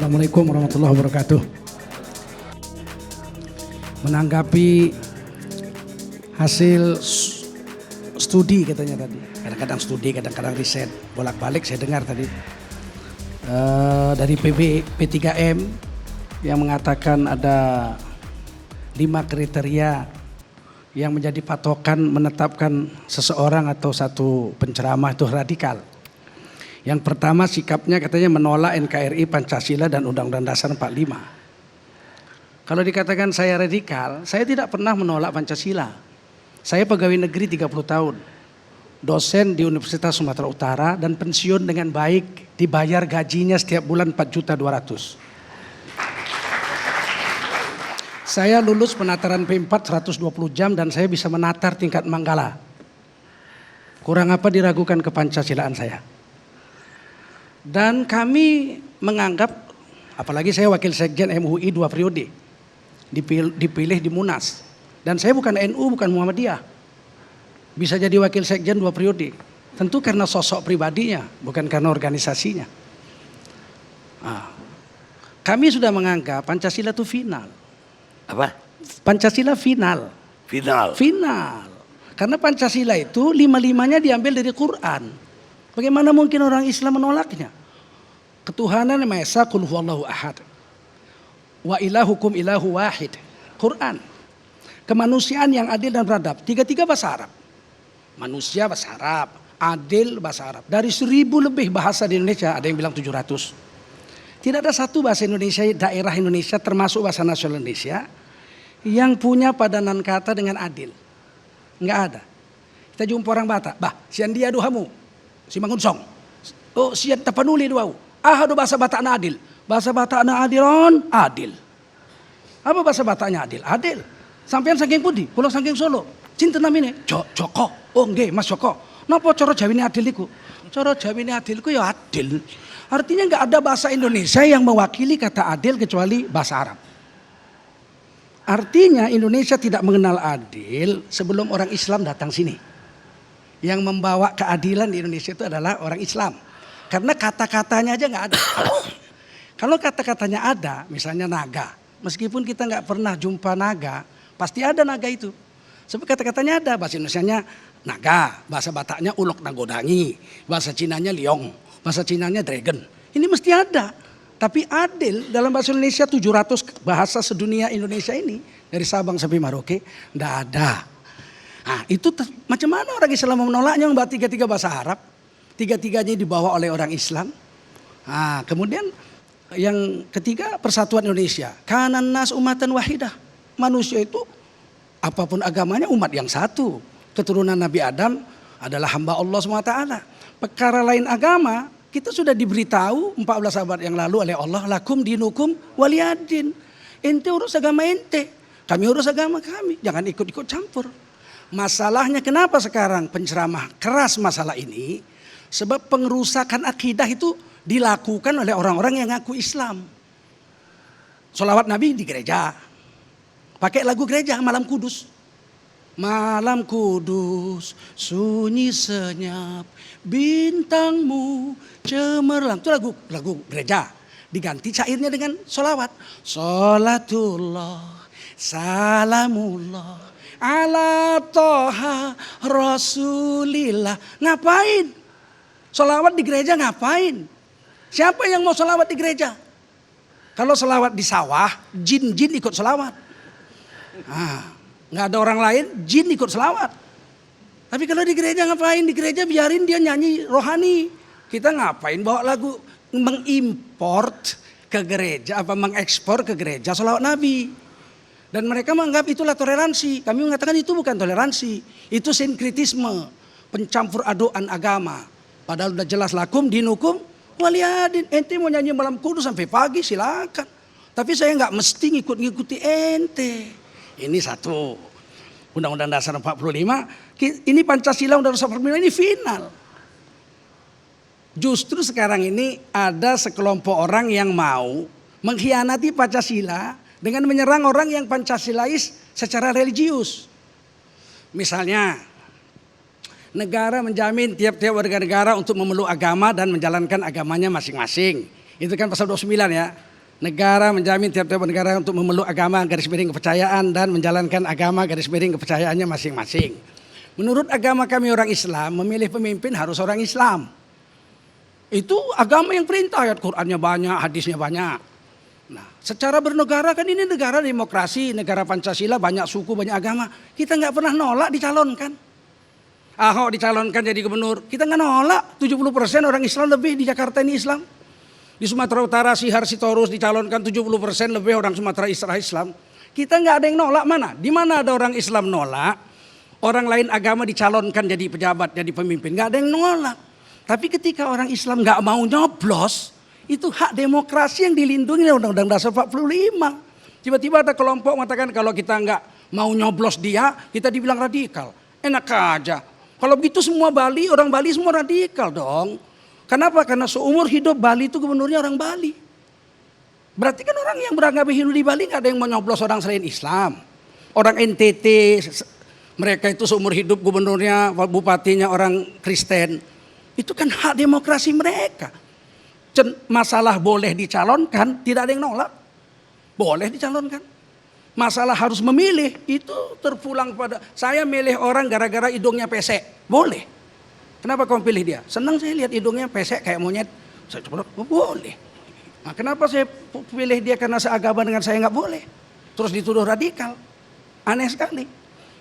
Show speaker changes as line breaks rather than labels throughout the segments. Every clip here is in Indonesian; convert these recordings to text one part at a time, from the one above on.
Assalamualaikum warahmatullahi wabarakatuh. Menanggapi hasil studi katanya tadi, kadang-kadang studi, kadang-kadang riset, bolak-balik saya dengar tadi dari P3M yang mengatakan ada 5 kriteria yang menjadi patokan menetapkan seseorang atau satu penceramah itu radikal. Yang pertama sikapnya katanya menolak NKRI, Pancasila dan Undang-Undang Dasar 45. Kalau dikatakan saya radikal, saya tidak pernah menolak Pancasila. Saya pegawai negeri 30 tahun. Dosen di Universitas Sumatera Utara dan pensiun dengan baik, dibayar gajinya setiap bulan 4.200.000. Saya lulus penataran P4 120 jam dan saya bisa menatar tingkat Manggala. Kurang apa diragukan kepancasilaan saya. Dan kami menganggap, apalagi saya wakil sekjen MUI 2 periode, dipilih di Munas. Dan saya bukan NU, bukan Muhammadiyah. Bisa jadi wakil sekjen 2 periode. Tentu karena sosok pribadinya, bukan karena organisasinya. Kami sudah menganggap Pancasila itu final.
Apa?
Pancasila final.
Final.
Final. Karena Pancasila itu 5-5-nya diambil dari Quran. Bagaimana mungkin orang Islam menolaknya? Ketuhanan yang Maha Esa, Qul huwallahu ahad. Wa ilahukum ilahu wahid. Quran. Kemanusiaan yang adil dan beradab. 3 bahasa Arab. Manusia bahasa Arab, adil bahasa Arab. Dari 1000 lebih bahasa di Indonesia, ada yang bilang 700. Tidak ada satu bahasa Indonesia, daerah Indonesia termasuk bahasa nasional Indonesia yang punya padanan kata dengan adil. Enggak ada. Kita jumpa orang Batak, bah, sian dia duhamu, si mangunsong. Oh, sian tapanuli duau. Do bahasa Batak na adil. Bahasa Batak na adilon, adil. Apa bahasa Bataknya adil? Adil. Sampean saking pudi, kula saking Solo. Cinta namine Joko. Oh nggih, Mas Joko. Napa cara Jawine adil iku? Cara Jawine adil iku ya adil. Artinya enggak ada bahasa Indonesia yang mewakili kata adil kecuali bahasa Arab. Artinya Indonesia tidak mengenal adil sebelum orang Islam datang sini. Yang membawa keadilan di Indonesia itu adalah orang Islam. Karena kata-katanya aja nggak ada. Kalau kata-katanya ada, misalnya naga. Meskipun kita nggak pernah jumpa naga, pasti ada naga itu. Sebab kata-katanya ada. Bahasa Indonesianya naga, bahasa Bataknya ulok nagodangi, bahasa Cinanya liong, bahasa Cinanya dragon. Ini mesti ada. Tapi adil dalam bahasa Indonesia 700 bahasa sedunia Indonesia ini, dari Sabang sampai Merauke, nggak ada. Nah, itu macam mana orang Islam menolaknya membawa 3 bahasa Arab? 3-3-nya dibawa oleh orang Islam. Nah, kemudian yang ketiga persatuan Indonesia. Kanan nas umatan wahidah. Manusia itu apapun agamanya umat yang satu. Keturunan Nabi Adam adalah hamba Allah SWT. Perkara lain agama kita sudah diberitahu 14 abad yang lalu oleh Allah. Lakum dinukum waliyadin. Ente urus agama ente. Kami urus agama kami. Jangan ikut-ikut campur. Masalahnya kenapa sekarang penceramah keras masalah ini? Sebab pengerusakan akidah itu dilakukan oleh orang-orang yang ngaku Islam. Sholawat Nabi di gereja. Pakai lagu gereja malam kudus. Malam kudus sunyi senyap, bintangmu cemerlang. Itu lagu gereja. Diganti syairnya dengan sholawat. Sholatullah, salamullah ala toha rasulillah. Ngapain? Sholawat di gereja ngapain? Siapa yang mau sholawat di gereja? Kalau sholawat di sawah, jin ikut sholawat. Nggak ada orang lain, jin ikut sholawat. Tapi kalau di gereja ngapain? Di gereja biarin dia nyanyi rohani. Kita ngapain bawa lagu mengimport ke gereja, mengekspor ke gereja sholawat Nabi. Dan mereka menganggap itulah toleransi. Kami mengatakan itu bukan toleransi. Itu sinkritisme, pencampur aduan agama. Padahal udah jelas lakum dinukum waliyadin. Ente mau nyanyi malam kudus sampai pagi silakan. Tapi saya nggak mesti ngikuti ente. Ini satu. Undang-Undang Dasar 45. Ini Pancasila Undang-Undang Dasar 45 ini final. Justru sekarang ini ada sekelompok orang yang mau mengkhianati Pancasila dengan menyerang orang yang Pancasilais secara religius. Misalnya negara menjamin tiap-tiap warga negara untuk memeluk agama dan menjalankan agamanya masing-masing. Itu kan pasal 29 ya. Negara menjamin tiap-tiap negara untuk memeluk agama garis miring kepercayaan dan menjalankan agama garis miring kepercayaannya masing-masing. Menurut agama kami orang Islam, memilih pemimpin harus orang Islam. Itu agama yang perintah, ayat Qur'annya banyak, hadisnya banyak. Nah, secara bernegara kan ini negara demokrasi, negara Pancasila, banyak suku, banyak agama. Kita nggak pernah nolak dicalonkan. Ahok dicalonkan jadi gubernur, kita nggak nolak. 70% orang Islam lebih di Jakarta ini Islam. Di Sumatera Utara Sihar Sitorus dicalonkan 70% lebih orang Sumatera Islam. Kita nggak ada yang nolak, mana? Di mana ada orang Islam nolak? Orang lain agama dicalonkan jadi pejabat, jadi pemimpin. Nggak ada yang nolak. Tapi ketika orang Islam nggak mau nyoblos, itu hak demokrasi yang dilindungi oleh Undang-Undang Dasar 45. Tiba-tiba ada kelompok mengatakan kalau kita nggak mau nyoblos dia, kita dibilang radikal. Enak aja. Kalau begitu semua Bali, orang Bali semua radikal dong. Kenapa? Karena seumur hidup Bali itu gubernurnya orang Bali. Berarti kan orang yang beragama Hindu di Bali nggak ada yang mau nyoblos orang selain Islam. Orang NTT, mereka itu seumur hidup gubernurnya, bupatinya orang Kristen. Itu kan hak demokrasi mereka. Masalah boleh dicalonkan, tidak ada yang nolak. Boleh dicalonkan. Masalah harus memilih, itu terpulang pada saya milih orang gara-gara hidungnya pesek. Boleh. Kenapa kamu pilih dia? Senang saya lihat hidungnya pesek kayak monyet. Saya coba, boleh. Nah, kenapa saya pilih dia karena seagama dengan saya nggak boleh? Terus dituduh radikal. Aneh sekali.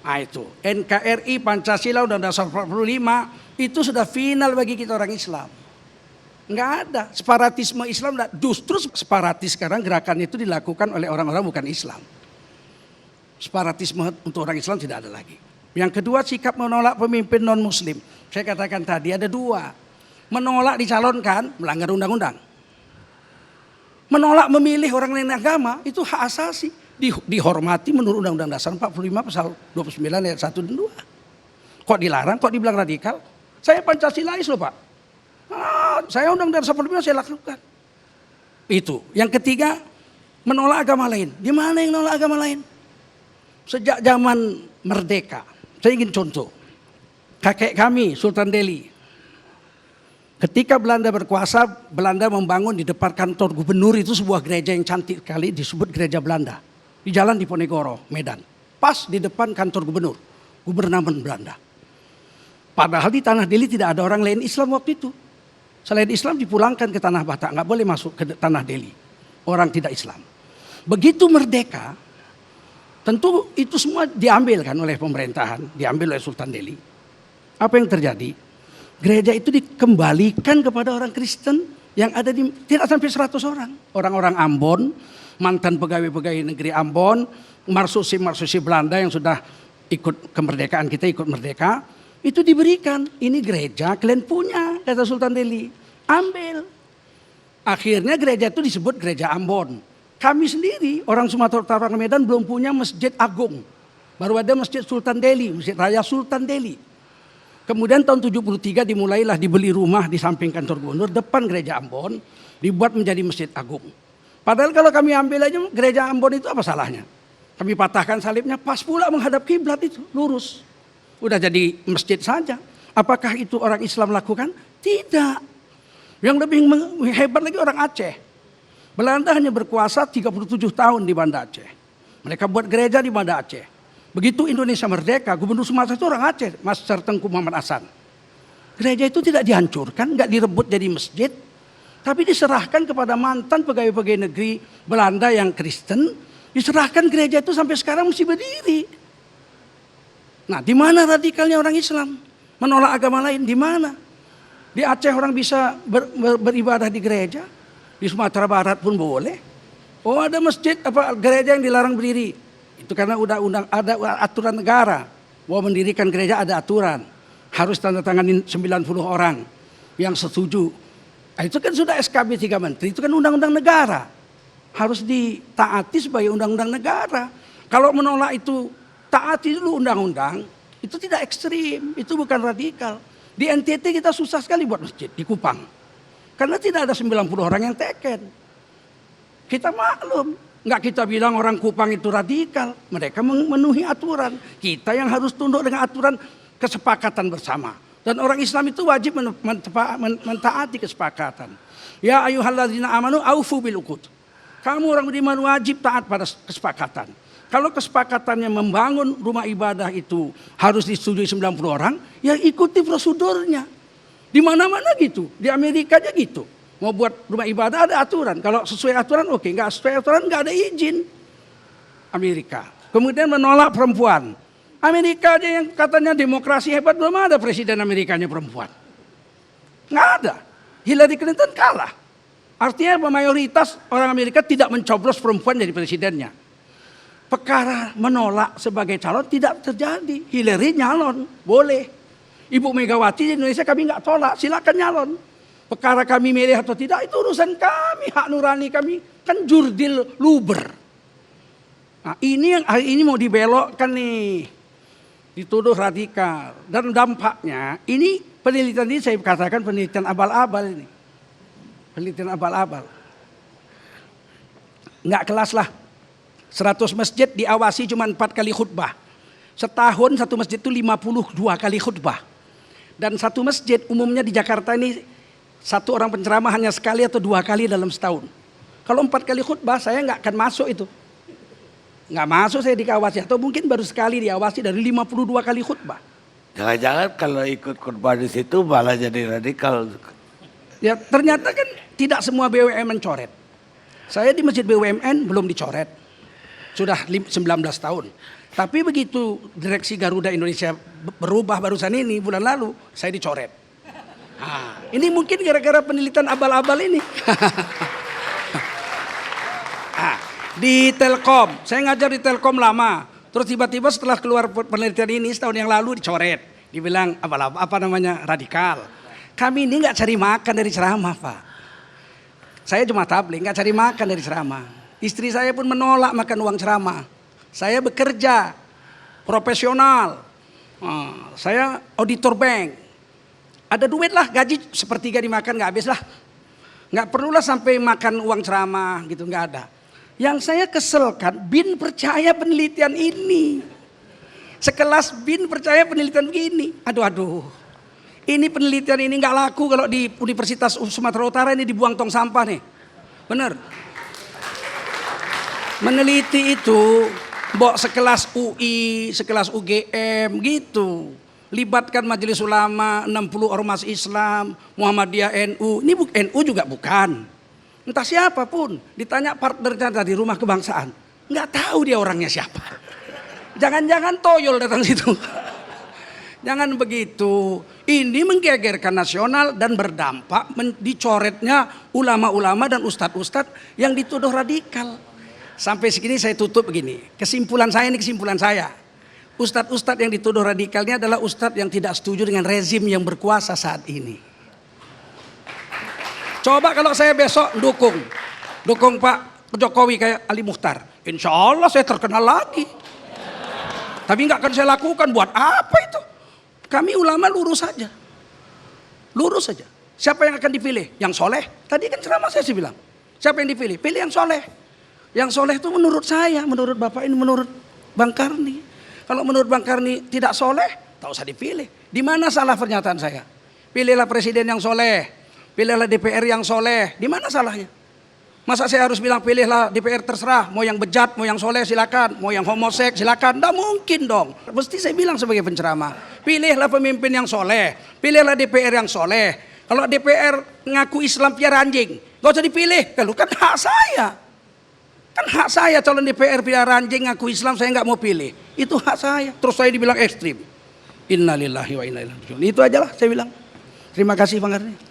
Nah itu, NKRI, Pancasila, Undang-Undang Dasar 45, itu sudah final bagi kita orang Islam. Enggak ada, separatisme Islam, justru separatis sekarang gerakan itu dilakukan oleh orang-orang bukan Islam. Separatisme untuk orang Islam tidak ada lagi. Yang kedua, sikap menolak pemimpin non-muslim. Saya katakan tadi ada dua. Menolak dicalonkan, melanggar undang-undang. Menolak memilih orang lain agama, itu hak asasi. Dihormati menurut Undang-Undang Dasar 45 pasal 29 ayat 1 dan 2. Kok dilarang, kok dibilang radikal? Saya Pancasilais loh Pak. Saya Undang-Undang Dasar 45 saya lakukan. Itu. Yang ketiga, menolak agama lain. Di mana yang menolak agama lain? Sejak zaman merdeka. Saya ingin contoh. Kakek kami, Sultan Delhi. Ketika Belanda berkuasa, Belanda membangun di depan kantor gubernur itu sebuah gereja yang cantik sekali disebut Gereja Belanda. Di Jalan Diponegoro, Medan. Pas di depan kantor gubernur, Gubernamen Belanda. Padahal di Tanah Delhi tidak ada orang lain Islam waktu itu. Selain Islam dipulangkan ke Tanah Batak, nggak boleh masuk ke Tanah Delhi. Orang tidak Islam. Begitu merdeka, tentu itu semua diambil kan oleh pemerintahan, diambil oleh Sultan Delhi. Apa yang terjadi? Gereja itu dikembalikan kepada orang Kristen yang ada di tidak sampai 100 orang. Orang-orang Ambon, mantan pegawai-pegawai negeri Ambon, marsusi Belanda yang sudah ikut kemerdekaan kita, ikut merdeka, itu diberikan. Ini gereja kalian punya, kata Sultan Delhi. Ambil. Akhirnya gereja itu disebut Gereja Ambon. Kami sendiri, orang Sumatera Utara Medan belum punya masjid agung. Baru ada masjid Sultan Delhi, Masjid Raya Sultan Delhi. Kemudian tahun 73 dimulailah dibeli rumah di samping kantor gubernur, depan Gereja Ambon, dibuat menjadi masjid agung. Padahal kalau kami ambil aja Gereja Ambon itu apa salahnya? Kami patahkan salibnya, pas pula menghadap kiblat itu, lurus. Udah jadi masjid saja. Apakah itu orang Islam lakukan? Tidak. Yang lebih hebat lagi orang Aceh. Belanda hanya berkuasa 37 tahun di Banda Aceh. Mereka buat gereja di Banda Aceh. Begitu Indonesia merdeka, Gubernur Sumatera itu orang Aceh, Master Tengku Muhammad Hasan. Gereja itu tidak dihancurkan, nggak direbut jadi masjid, tapi diserahkan kepada mantan pegawai-pegawai negeri Belanda yang Kristen, diserahkan gereja itu sampai sekarang masih berdiri. Nah, di mana radikalnya orang Islam? Menolak agama lain, di mana? Di Aceh orang bisa beribadah di gereja, di Sumatera Barat pun boleh. Oh, ada masjid apa gereja yang dilarang berdiri. Itu karena ada aturan negara bahwa mendirikan gereja ada aturan. Harus tanda tanganin 90 orang yang setuju. Nah, itu kan sudah SKB 3 Menteri, itu kan undang-undang negara. Harus ditaati sebagai undang-undang negara. Kalau menolak itu taati dulu undang-undang, itu tidak ekstrim, itu bukan radikal. Di NTT kita susah sekali buat masjid, di Kupang. Karena tidak ada 90 orang yang teken. Kita maklum. Enggak kita bilang orang Kupang itu radikal. Mereka memenuhi aturan. Kita yang harus tunduk dengan aturan kesepakatan bersama. Dan orang Islam itu wajib mentaati kesepakatan. Ya ayyuhalladzina amanu aufu bil uqud. Kamu orang beriman wajib taat pada kesepakatan. Kalau kesepakatannya membangun rumah ibadah itu harus disetujui 90 orang, ya ikuti prosedurnya. Di mana-mana gitu, di Amerika aja gitu. Mau buat rumah ibadah ada aturan. Kalau sesuai aturan oke, nggak sesuai aturan nggak ada izin. Amerika. Kemudian menolak perempuan. Amerika aja yang katanya demokrasi hebat, belum ada presiden Amerikanya perempuan. Nggak ada. Hillary Clinton kalah. Artinya mayoritas orang Amerika tidak mencoblos perempuan jadi presidennya. Perkara menolak sebagai calon tidak terjadi. Hillary nyalon, boleh. Ibu Megawati di Indonesia kami nggak tolak, silakan nyalon. Perkara kami milih atau tidak itu urusan kami, hak nurani kami. Kan jurdil luber. Nah, ini yang hari ini mau dibelokkan nih. Dituduh radikal. Dan dampaknya, ini penelitian ini saya katakan penelitian abal-abal ini. Penelitian abal-abal. Nggak kelas lah. 100 masjid diawasi cuma 4 kali khutbah. Setahun satu masjid itu 52 kali khutbah. Dan satu masjid umumnya di Jakarta ini satu orang penceramah hanya sekali atau 2 kali dalam setahun. Kalau 4 kali khutbah saya nggak akan masuk itu. Nggak masuk saya dikawasi. Atau mungkin baru sekali diawasi dari 52 kali khutbah.
Jangan-jangan kalau ikut khutbah di situ malah jadi radikal.
Ya ternyata kan tidak semua BUMN mencoret. Saya di masjid BUMN belum dicoret. Sudah 19 tahun. Tapi begitu direksi Garuda Indonesia berubah barusan ini bulan lalu, saya dicoret. Nah, ini mungkin gara-gara penelitian abal-abal ini. Nah, di Telkom, saya ngajar di Telkom lama. Terus tiba-tiba setelah keluar penelitian ini setahun yang lalu dicoret. Dibilang apa namanya radikal. Kami ini nggak cari makan dari ceramah, Pak. Saya cuma tabligh, nggak cari makan dari ceramah. Istri saya pun menolak makan uang ceramah. Saya bekerja profesional. Saya auditor bank. Ada duit lah, gaji sepertiga dimakan nggak habis lah. Nggak perlulah sampai makan uang ceramah gitu, nggak ada. Yang saya keselkan, BIN percaya penelitian ini. Sekelas BIN percaya penelitian begini. Aduh. Ini penelitian ini nggak laku kalau di Universitas Sumatera Utara ini dibuang tong sampah nih. Bener. Meneliti itu, sekelas UI, sekelas UGM gitu. Libatkan Majelis Ulama, 60 ormas Islam, Muhammadiyah NU. Ini NU juga bukan. Entah siapapun. Ditanya partnernya di Rumah Kebangsaan. Nggak tahu dia orangnya siapa. Jangan-jangan toyol datang situ. Jangan begitu. Ini menggegerkan nasional dan berdampak dicoretnya ulama-ulama dan ustadz-ustadz yang dituduh radikal. Sampai segini saya tutup begini. Kesimpulan saya. Ustadz-ustadz yang dituduh radikalnya adalah ustadz yang tidak setuju dengan rezim yang berkuasa saat ini. Coba kalau saya besok dukung Pak Jokowi kayak Ali Muchtar. Insya Allah saya terkenal lagi. Tapi nggak akan saya lakukan. Buat apa itu? Kami ulama lurus saja. Lurus saja. Siapa yang akan dipilih? Yang soleh. Tadi kan ceramah saya sih bilang. Siapa yang dipilih? Pilih yang soleh. Yang soleh itu menurut saya, menurut Bapak ini, menurut Bang Karni. Kalau menurut Bang Karni tidak soleh, tak usah dipilih. Di mana salah pernyataan saya? Pilihlah presiden yang soleh, pilihlah DPR yang soleh. Di mana salahnya? Masa saya harus bilang pilihlah DPR terserah, mau yang bejat, mau yang soleh silakan, mau yang homoseks silakan. Tidak mungkin dong. Mesti saya bilang sebagai penceramah, pilihlah pemimpin yang soleh, pilihlah DPR yang soleh. Kalau DPR ngaku Islam piara anjing, gak usah dipilih. Kalau kan hak saya. Kan hak saya calon DPR piara anjing ngaku Islam, saya nggak mau pilih. Itu hak saya. Terus saya dibilang ekstrim. Innalillahi wa inna ilaihi raji'un. Itu aja lah saya bilang. Terima kasih Bang Karni.